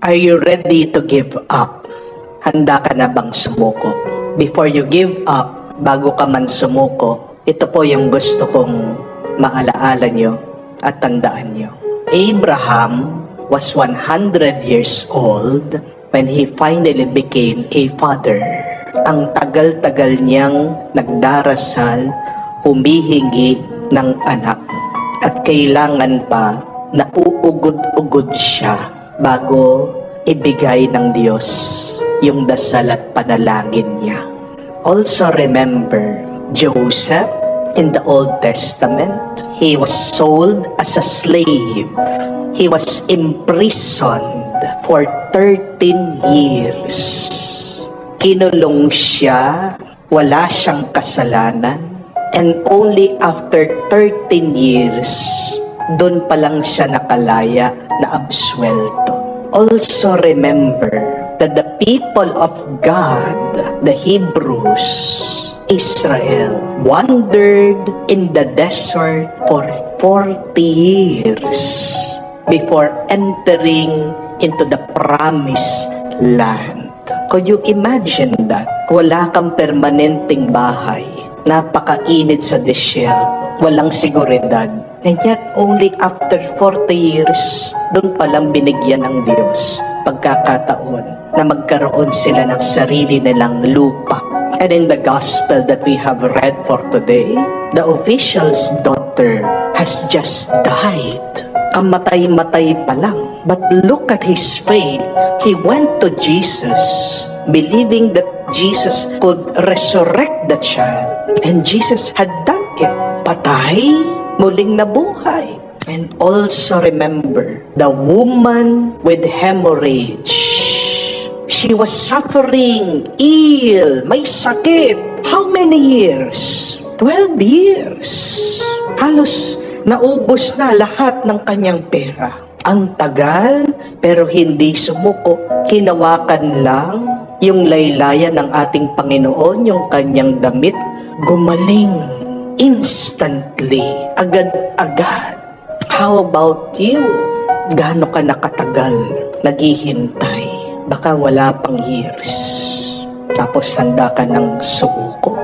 Are you ready to give up? Handa ka na bang sumuko? Before you give up, bago ka man sumuko, ito po yung gusto kong maalaala nyo at tandaan nyo. Abraham was 100 years old when he finally became a father. Ang tagal-tagal niyang nagdarasal, humihingi ng anak. At kailangan pa na uugod-ugod siya bago ibigay ng Diyos yung dasal at panalangin niya. Also remember, Joseph in the Old Testament, he was sold as a slave. He was imprisoned for 13 years. Kinulong siya, wala siyang kasalanan, and only after 13 years, doon pa lang siya nakalaya na absuelto. Also remember that the people of God, the Hebrews, Israel, wandered in the desert for 40 years before entering into the promised land. Could you imagine that? Wala kang permanenteng bahay, napakainit sa desierto, walang seguridad. And yet, only after 40 years, doon palang binigyan ng Diyos pagkakataon na magkaroon sila ng sarili nilang lupa. And in the gospel that we have read for today, the official's daughter has just died. Kamatay-matay pa lang. But look at his faith. He went to Jesus, believing that Jesus could resurrect the child. And Jesus had done it. Patay, muling nabuhay. And also remember, the woman with hemorrhage. She was suffering, ill, may sakit. How many years? 12 years. Halos naubos na lahat ng kanyang pera. Ang tagal, pero hindi sumuko. Hinawakan lang yung laylayan ng ating Panginoon, yung kanyang damit. Gumaling instantly, agad-agad. How about you? Gaano ka nakatagal naghihintay? Baka wala pang years. Tapos handa ka ng sumuko.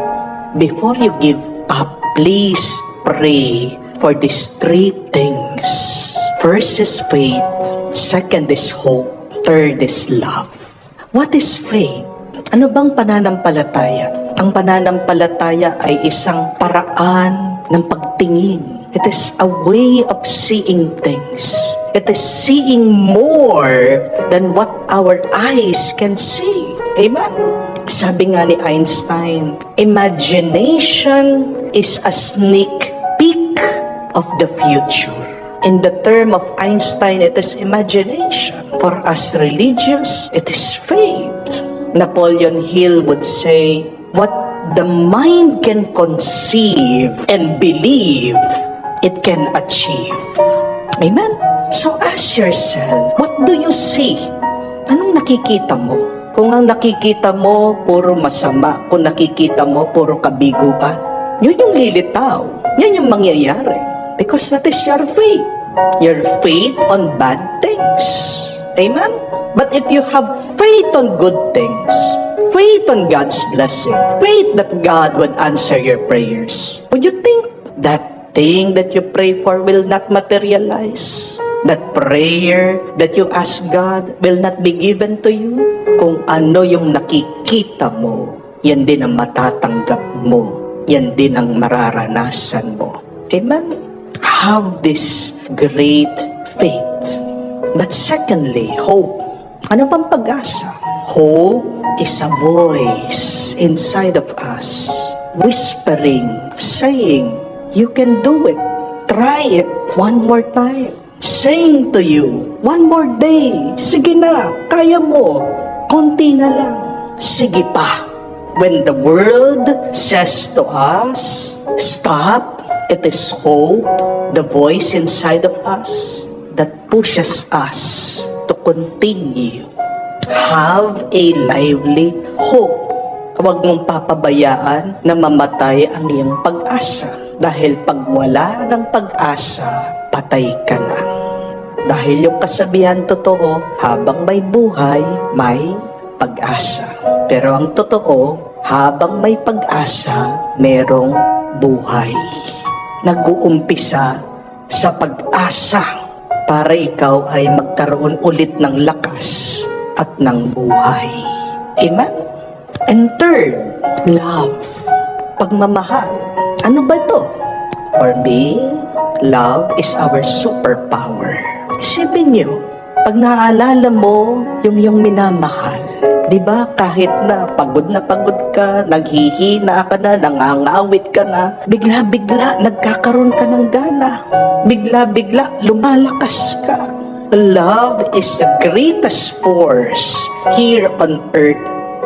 Before you give up, please pray for these 3 things. First is faith. Second is hope. Third is love. What is faith? Ano bang pananampalataya? Ang pananampalataya ay isang paraan ng pagtingin. It is a way of seeing things. It is seeing more than what our eyes can see. Amen? Sabi nga ni Einstein, imagination is a sneak peek of the future. In the term of Einstein, it is imagination. For us religious, it is faith. Napoleon Hill would say, what the mind can conceive and believe, it can achieve. Amen? So ask yourself, what do you see? Anong nakikita mo? Kung ang nakikita mo, puro masama. Kung nakikita mo, puro kabiguan. Yun yung lilitaw. Yan yung mangyayari. Because that is your faith. Your faith on bad things. Amen? But if you have faith on good things, faith on God's blessing, faith that God would answer your prayers, would you think that thing that you pray for will not materialize? That prayer that you ask God will not be given to you? Kung ano yung nakikita mo, yan din ang matatanggap mo. Yan din ang mararanasan mo. Amen? Have this great faith. But secondly, hope. Ano bang pag-asa? Hope is a voice inside of us, whispering, saying, you can do it. Try it one more time. Saying to you, one more day. Sige na, kaya mo. Konti na lang. Sige pa. When the world says to us, stop, it is hope, the voice inside of us that pushes us to continue. Have a lively hope. Huwag mong papabayaan na mamatay ang iyong pag-asa. Dahil pag wala ng pag-asa, patay ka na. Dahil yung kasabihan totoo, habang may buhay, may pag-asa. Pero ang totoo, habang may pag-asa, merong buhay. Nag-uumpisa sa pag-asa para ikaw ay magkaroon ulit ng lakas at ng buhay. Amen? And third, love. Pagmamahal. Ano ba ito? For me, love is our superpower. Isipin niyo, pag naaalala mo yung minamahal, di ba kahit na pagod ka, naghihina ka na, nangangawit ka na, bigla-bigla nagkakaroon ka ng gana. Bigla-bigla lumalakas ka. Love is the greatest force here on earth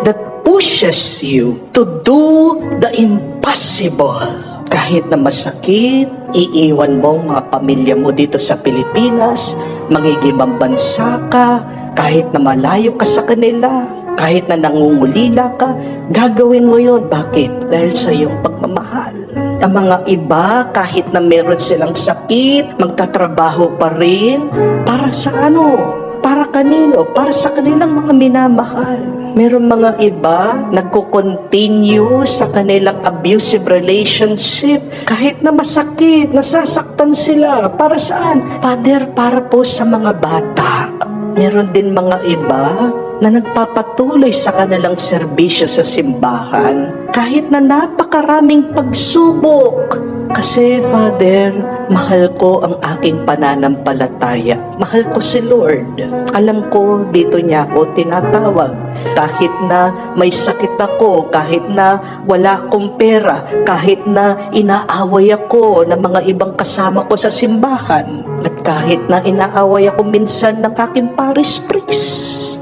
that pushes you to do the impossible. Kahit na masakit, iiwan mo ang mga pamilya mo dito sa Pilipinas, mangingibang bansa ka, kahit na malayo ka sa kanila, kahit na nangungulila ka, gagawin mo yun. Bakit? Dahil sa iyong pagmamahal. Ang mga iba, kahit na meron silang sakit, magtatrabaho pa rin. Para sa ano? Para kanino? Para sa kanilang mga minamahal. Meron mga iba nagko-continue sa kanilang abusive relationship kahit na masakit, nasasaktan sila. Para saan? Father, para po sa mga bata. Meron din mga iba na nagpapatuloy sa kanilang serbisyo sa simbahan kahit na napakaraming pagsubok. Kasi, Father, mahal ko ang aking pananampalataya. Mahal ko si Lord. Alam ko, dito niya ako tinatawag. Kahit na may sakit ako, kahit na wala akong pera, kahit na inaaway ako ng mga ibang kasama ko sa simbahan, at kahit na inaaway ako minsan ng aking parish priest.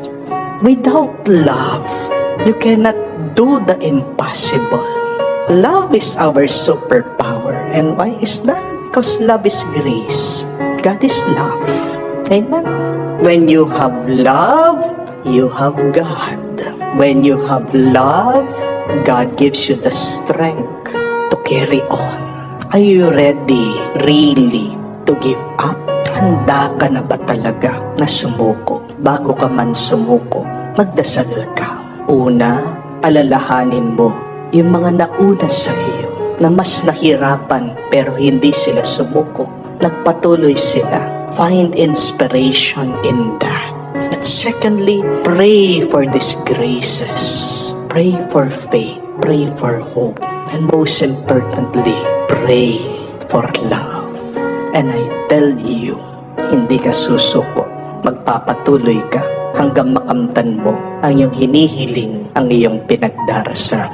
Without love, you cannot do the impossible. Love is our superpower. And why is that? Because love is grace. God is love. Amen? When you have love, you have God. When you have love, God gives you the strength to carry on. Are you ready, really, to give up? Handa ka na ba talaga na sumuko? Bago ka man sumuko, magdasal ka. Una, alalahanin mo yung mga nauna sa iyo na mas nahirapan pero hindi sila sumuko. Nagpatuloy sila. Find inspiration in that. At secondly, pray for these graces. Pray for faith. Pray for hope. And most importantly, pray for love. And I tell you, hindi ka susuko. Magpapatuloy ka hanggang makamtan mo ang iyong hinihiling, ang iyong pinagdarasal.